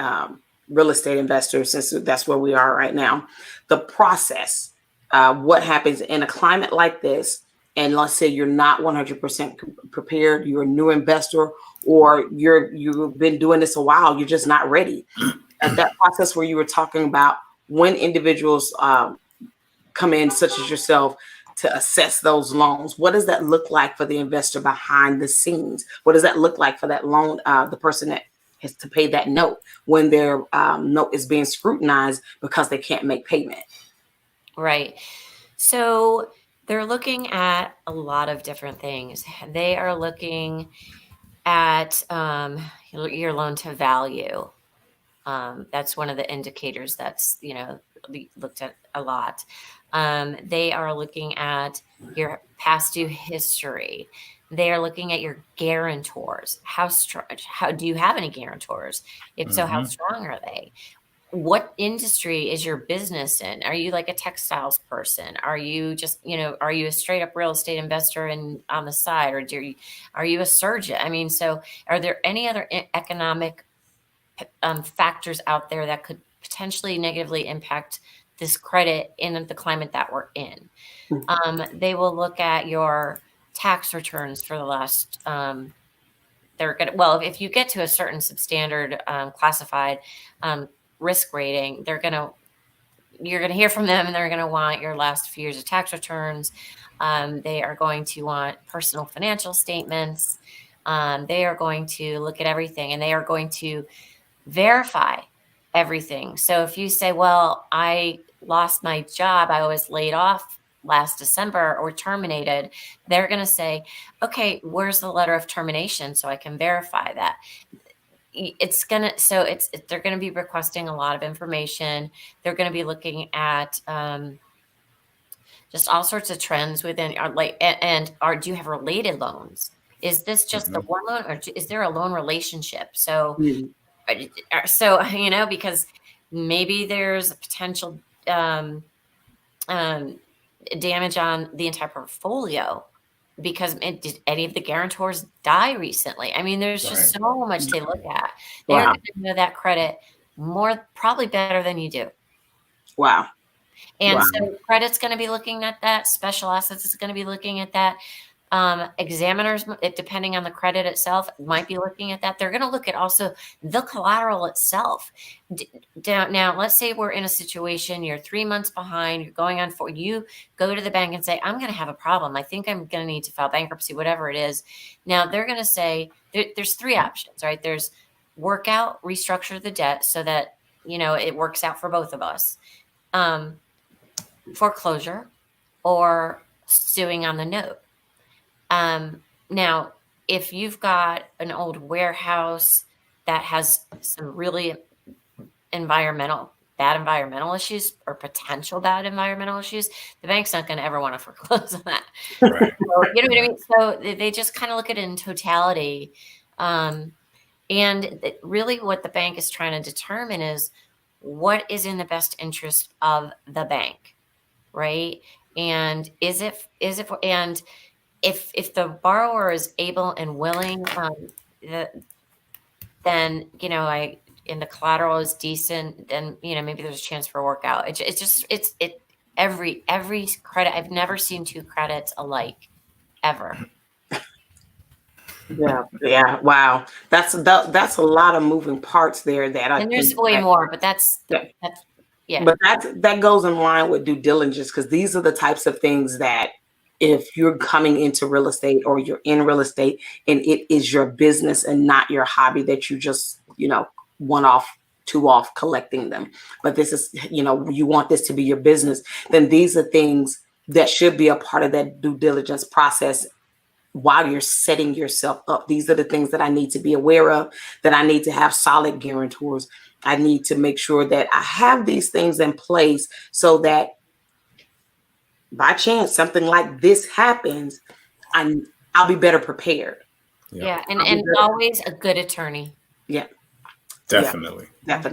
real estate investors, since that's where we are right now, the process. What happens in a climate like this, and let's say you're not 100% prepared, you're a new investor, or you've been doing this a while, you're just not ready. At that process where you were talking about, when individuals come in, such as yourself, to assess those loans, what does that look like for the investor behind the scenes? What does that look like for that loan, the person that has to pay that note, when their note is being scrutinized because they can't make payment? Right. So they're looking at a lot of different things. They are looking at your loan to value. That's one of the indicators that's, looked at a lot. They are looking at your past due history. They are looking at your guarantors. How do you have any guarantors? If so, how strong are they? What industry is your business in? Are you like a textiles person? Are you just, are you a straight up real estate investor and on the side, or are you a surgeon? I mean, so are there any other economic factors out there that could potentially negatively impact this credit in the climate that we're in? They will look at your tax returns for the last, if you get to a certain substandard classified risk rating, you're going to hear from them, and they're going to want your last few years of tax returns. They are going to want personal financial statements. They are going to look at everything, and they are going to verify everything. So if you say, well, I lost my job, I was laid off last December or terminated, they're going to say, okay, where's the letter of termination so I can verify that? They're going to be requesting a lot of information. They're going to be looking at just all sorts of trends within our do you have related loans? Is this just the one loan, or is there a loan relationship? So, because maybe there's a potential damage on the entire portfolio because did any of the guarantors die recently? I mean, there's just so much to look at. They're going to know that credit probably better than you do. Wow. And so credit's going to be looking at that. Special assets is going to be looking at that. Examiners, depending on the credit itself, might be looking at that. They're going to look at also the collateral itself. Now, let's say we're in a situation, you're 3 months behind, you're going on you go to the bank and say, I'm going to have a problem. I think I'm going to need to file bankruptcy, whatever it is. Now, they're going to say, there's 3 options, right? There's work out, restructure the debt so that, it works out for both of us. Foreclosure or suing on the note. Now, if you've got an old warehouse that has some really bad environmental issues or potential bad environmental issues, the bank's not going to ever want to foreclose on that. Right. So, you know what I mean? So they just kind of look at it in totality. And really what the bank is trying to determine is what is in the best interest of the bank, right? And if the borrower is able and willing, then, and the collateral is decent, then, maybe there's a chance for a workout. Every credit, I've never seen 2 credits alike ever. Yeah. Wow. That's a lot of moving parts there and there's way more, but that's But that goes in line with due diligence, because these are the types of things that if you're coming into real estate or you're in real estate and it is your business and not your hobby that you just, 1 off, 2 off collecting them. But this is, you want this to be your business, then these are things that should be a part of that due diligence process while you're setting yourself up. These are the things that I need to be aware of, that I need to have solid guarantors. I need to make sure that I have these things in place so that by chance something like this happens, I'll be better prepared. Yeah, and always a good attorney. Yeah. Definitely got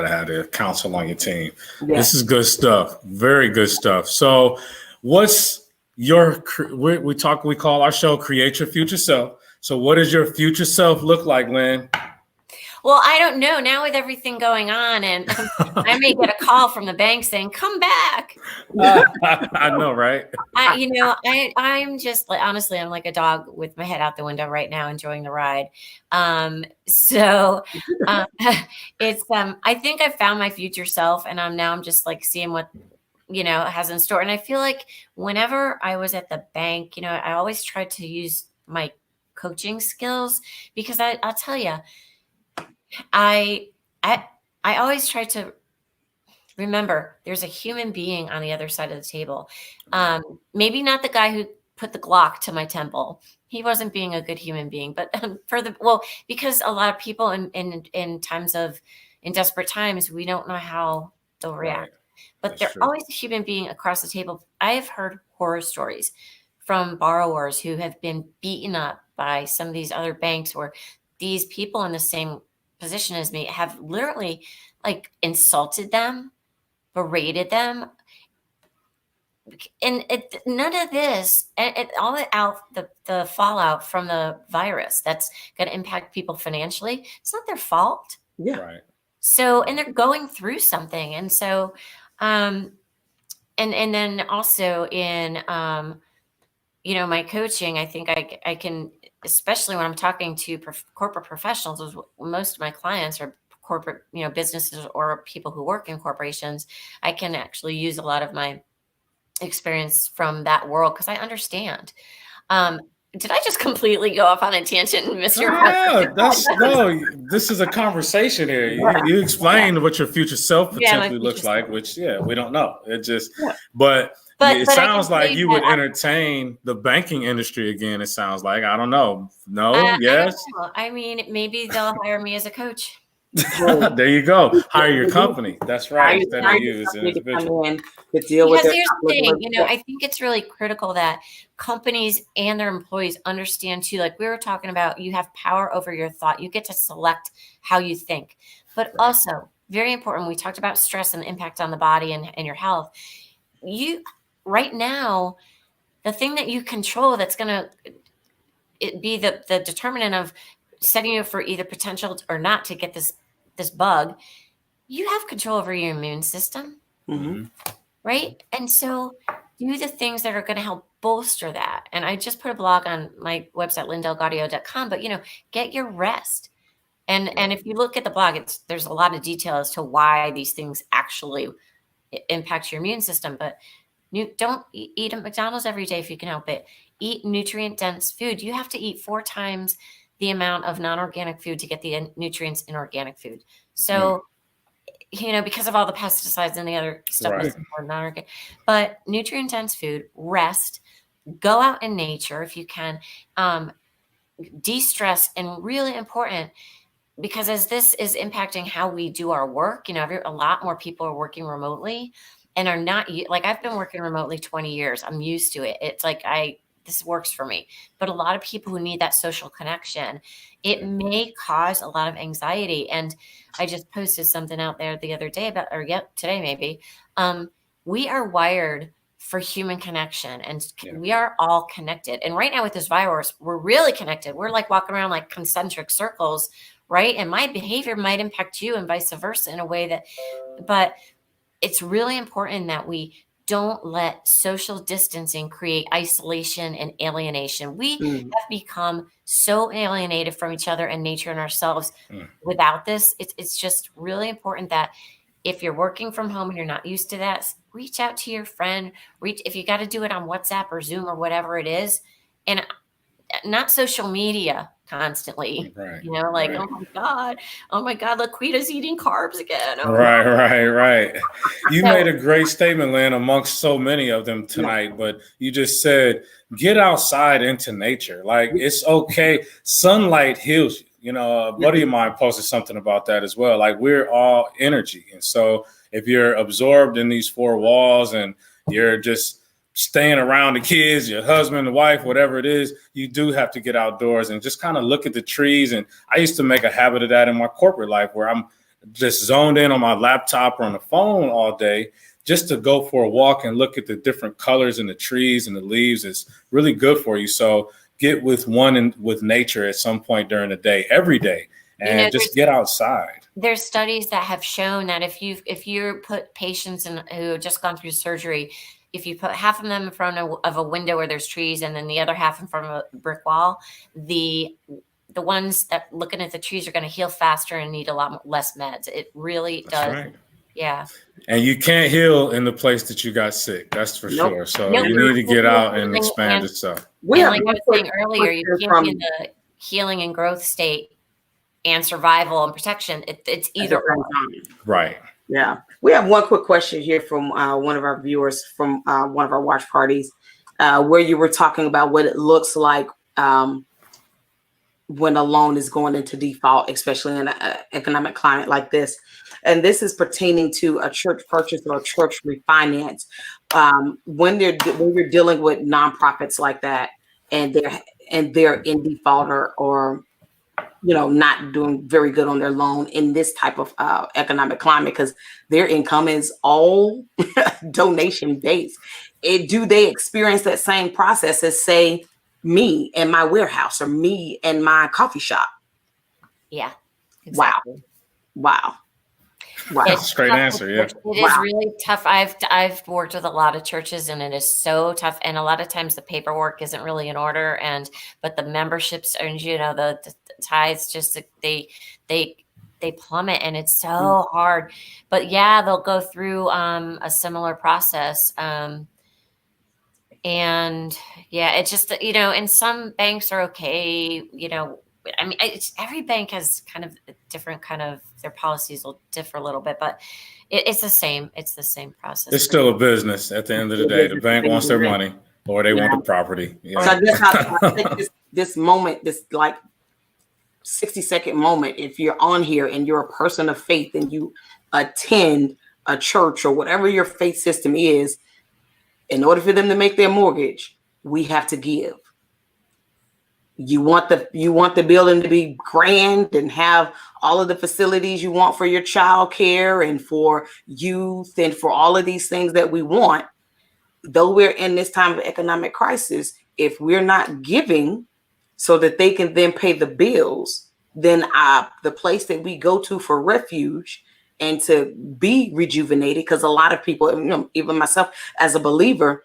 to have the counsel on your team. Yeah. This is good stuff. Very good stuff. So what's we call our show Create Your Future Self. So what does your future self look like, Lynn? Well, I don't know now with everything going on, and I may get a call from the bank saying, come back. I know, right? I'm just like, honestly, I'm like a dog with my head out the window right now, enjoying the ride. It's, I think I found my future self, and I'm just like seeing what, has in store. And I feel like whenever I was at the bank, I always tried to use my coaching skills, because I'll tell you, I always try to remember there's a human being on the other side of the table. Maybe not the guy who put the Glock to my temple. He wasn't being a good human being, but because a lot of people in desperate times, we don't know how they'll react. Right. But That's they're true. always a human being across the table. I have heard horror stories from borrowers who have been beaten up by some of these other banks, where these people in the same position as me have literally like insulted them, berated them, and none of this, the fallout from the virus that's going to impact people financially, it's not their fault. Yeah. Right. So, and they're going through something, and so, and then also in, my coaching, I think I can, especially when I'm talking to corporate professionals, most of my clients are corporate, businesses or people who work in corporations. I can actually use a lot of my experience from that world because I understand. Did I just completely go off on a tangent and miss your question? This is a conversation here. You explained what your future self potentially looks like, which, we don't know. It just, but it sounds like you would entertain the banking industry again. It sounds like, I don't know. No, yes. I mean, maybe they'll hire me as a coach. There you go. Hire your company. That's right. Instead of Hire you your as an company to come individual. in to deal with Because their here's the thing, conflict. you know, I think it's really critical that companies and their employees understand too, like we were talking about, you have power over your thought. You get to select how you think. But also, very important, we talked about stress and the impact on the body and your health. You, right now, the thing that you control that's going to be the determinant of setting you up for either potential or not to get this bug, you have control over your immune system. Mm-hmm. Right. And so do the things that are going to help bolster that. And I just put a blog on my website, DelGaudio.com, but, you know, get your rest. And if you look at the blog, there's a lot of detail as to why these things actually impact your immune system. But don't eat at McDonald's every day if you can help it. Eat nutrient dense food. You have to eat 4 times the amount of non-organic food to get the nutrients in organic food. So, you know, because of all the pesticides and the other stuff that's more non-organic, but nutrient dense food, rest, go out in nature if you can, de-stress, and really important, because as this is impacting how we do our work, you know, a lot more people are working remotely and are not, like, I've been working remotely 20 years. I'm used to it. It's like, this works for me. But a lot of people who need that social connection, it may cause a lot of anxiety. And I just posted something out there the other day about, or today maybe, we are wired for human connection, and we are all connected. And right now with this virus, we're really connected. We're like walking around like concentric circles, right? And my behavior might impact you and vice versa in a way that, but it's really important that we don't let social distancing create isolation and alienation. We have become so alienated from each other and nature and ourselves without this. It's just really important that if you're working from home and you're not used to that, reach out to your friend, if you got to do it on WhatsApp or Zoom or whatever it is, and not social media constantly, you know, like, oh my God, Laquita's eating carbs again. Oh, Right. You made a great statement, Lynn, amongst so many of them tonight, but you just said, get outside into nature. Like, it's okay. Sunlight heals you. You know, a buddy of mine posted something about that as well. Like, we're all energy. And so if you're absorbed in these 4 walls and you're just staying around the kids, your husband, the wife, whatever it is, you do have to get outdoors and just kind of look at the trees. And I used to make a habit of that in my corporate life, where I'm just zoned in on my laptop or on the phone all day, just to go for a walk and look at the different colors in the trees and the leaves. Is really good for you. So get with nature at some point during the day, every day, and just get outside. There's studies that have shown that if you put patients who have just gone through surgery, if you put half of them in front of a window where there's trees and then the other half in front of a brick wall, the ones that looking at the trees are going to heal faster and need a lot less meds. It really does. Right. Yeah. And you can't heal in the place that you got sick. That's for sure. So you need to get out and expand yourself. Like I was saying earlier, you can't be in the healing and growth state and survival and protection. It's either or. Right. Yeah. We have one quick question here from one of our viewers from one of our watch parties, where you were talking about what it looks like when a loan is going into default, especially in an economic climate like this. And this is pertaining to a church purchase or a church refinance. When you're dealing with nonprofits like that, and they're in default or not doing very good on their loan in this type of economic climate, because their income is all donation based. Do they experience that same process as, say, me and my warehouse or me and my coffee shop? Yeah. Exactly. Wow. That's a great answer. Yeah. It is really tough. I've worked with a lot of churches, and it is so tough. And a lot of times the paperwork isn't really in order, but the memberships and the tithes just they plummet, and it's so hard. But yeah, they'll go through a similar process. And yeah, it's just and some banks are okay. I mean, every bank has kind of a different their policies will differ a little bit, but it's the same. It's the same process. It's still a business at the end of the day. The bank wants their money, or they want the property. So I guess I think this moment, 60-second moment, if you're on here and you're a person of faith and you attend a church or whatever your faith system is, in order for them to make their mortgage, we have to give. You want the building to be grand and have all of the facilities you want for your child care and for youth and for all of these things that we want. Though we're in this time of economic crisis, if we're not giving so that they can then pay the bills, then the place that we go to for refuge and to be rejuvenated, because a lot of people, even myself as a believer,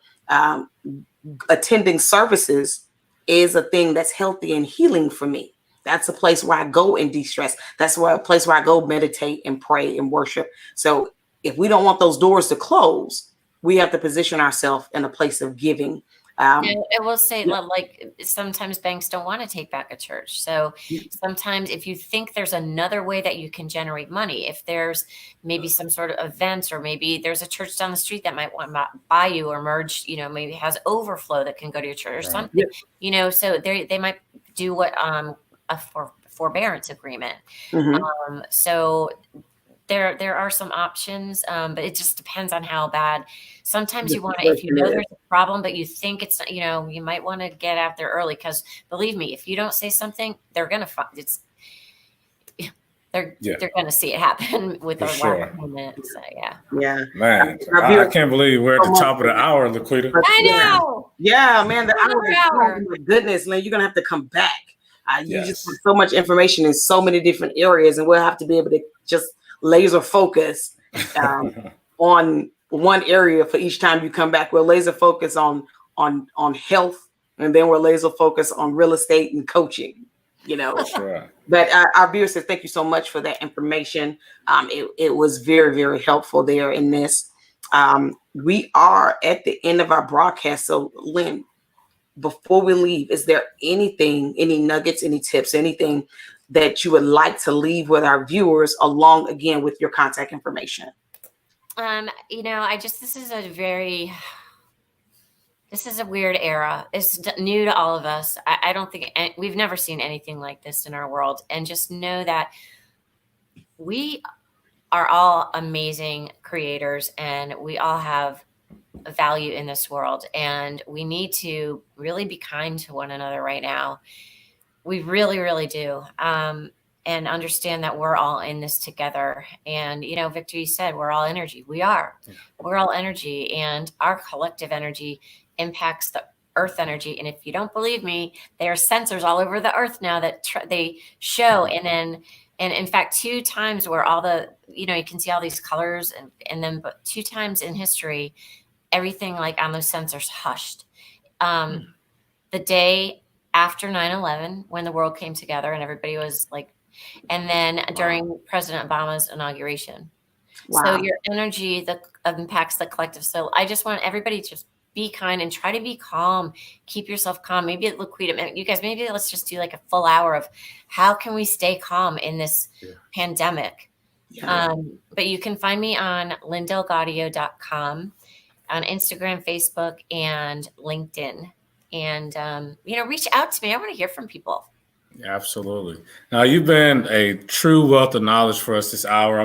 attending services is a thing that's healthy and healing for me. That's a place where I go and de-stress. That's a place where I go meditate and pray and worship. So if we don't want those doors to close, we have to position ourselves in a place of giving. I will say, like, sometimes banks don't want to take back a church. So sometimes if you think there's another way that you can generate money, if there's maybe some sort of events, or maybe there's a church down the street that might want to buy you or merge, maybe has overflow that can go to your church or something, so they might do what a forbearance agreement. So there are some options, but it just depends on how bad. Sometimes you want to, if you know there's a problem, but you think it's, you might want to get out there early, because believe me, if you don't say something, they're going to find they're going to see it happen with our lack of payment. So man, I can't believe we're at the top of the hour, Laquita. I know. Yeah, man, the hour. Oh my goodness, Lynn, you're gonna have to come back. You just have so much information in so many different areas, and we'll have to be able to just laser focus on one area for each time you come back. We'll laser focus on health, and then we'll laser focus on real estate and coaching. But our viewers said thank you so much for that information. It was very, very helpful there in this. We are at the end of our broadcast. So Lynn, before we leave, is there anything, any nuggets, any tips, anything that you would like to leave with our viewers, along again with your contact information? This is a weird era. It's new to all of us. I don't think we've never seen anything like this in our world. And just know that we are all amazing creators, and we all have value in this world. And we need to really be kind to one another right now. We really, really do. And understand that we're all in this together. And, Victor, you said we're all energy. We are. Yeah. We're all energy, and our collective energy impacts the earth energy. And if you don't believe me, there are sensors all over the earth now that they show. And in fact, 2 times where all the, you can see all these colors, and then, but 2 times in history, everything like on those sensors hushed. The day after 9/11, when the world came together and everybody was like, and then during President Obama's inauguration. Wow. So your energy that impacts the collective. So I just want everybody to just be kind and try to be calm. Keep yourself calm. Maybe at Laquita, you guys, maybe let's just do like a full hour of how can we stay calm in this pandemic. Yeah. But you can find me on DelGaudio.com, on Instagram, Facebook, and LinkedIn. And, reach out to me. I want to hear from people. Absolutely. Now, you've been a true wealth of knowledge for us this hour.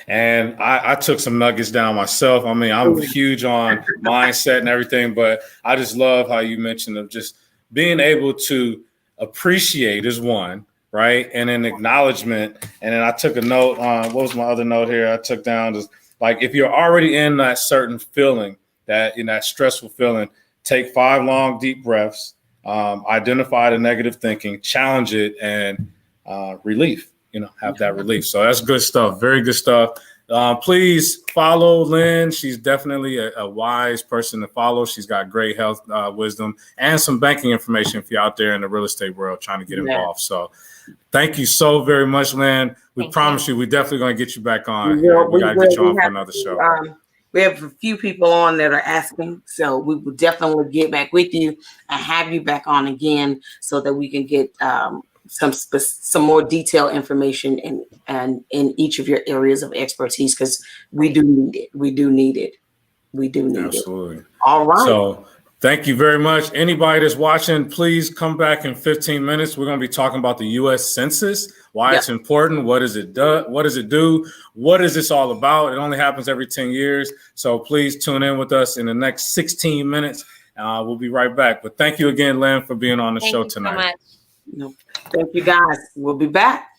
And I took some nuggets down myself. I'm huge on mindset and everything, but I just love how you mentioned of just being able to appreciate is one, right? And then acknowledgement. And then I took a note on, what was my other note here? I took down just like, if you're already in that certain feeling, that in that stressful feeling, take 5 long, deep breaths. Identify the negative thinking, challenge it, and relief, have that relief. So that's good stuff. Very good stuff. Please follow Lynn. She's definitely a wise person to follow. She's got great health wisdom and some banking information if you're out there in the real estate world trying to get involved. So thank you so very much, Lynn. We promise you, we're definitely going to get you back on. We got to get you on for another show. We have a few people on that are asking, so we will definitely get back with you and have you back on again so that we can get some more detailed information in each of your areas of expertise, because we do need it. We do need it. Absolutely. All right. So Thank you very much. Anybody that's watching, please come back in 15 minutes. We're going to be talking about the U.S. Census, why it's important, what does it do, what does it do, what is this all about? It only happens every 10 years. So please tune in with us in the next 16 minutes. We'll be right back. But thank you again, Lynn, for being on the show tonight. Thank you so much. Thank you, guys. We'll be back.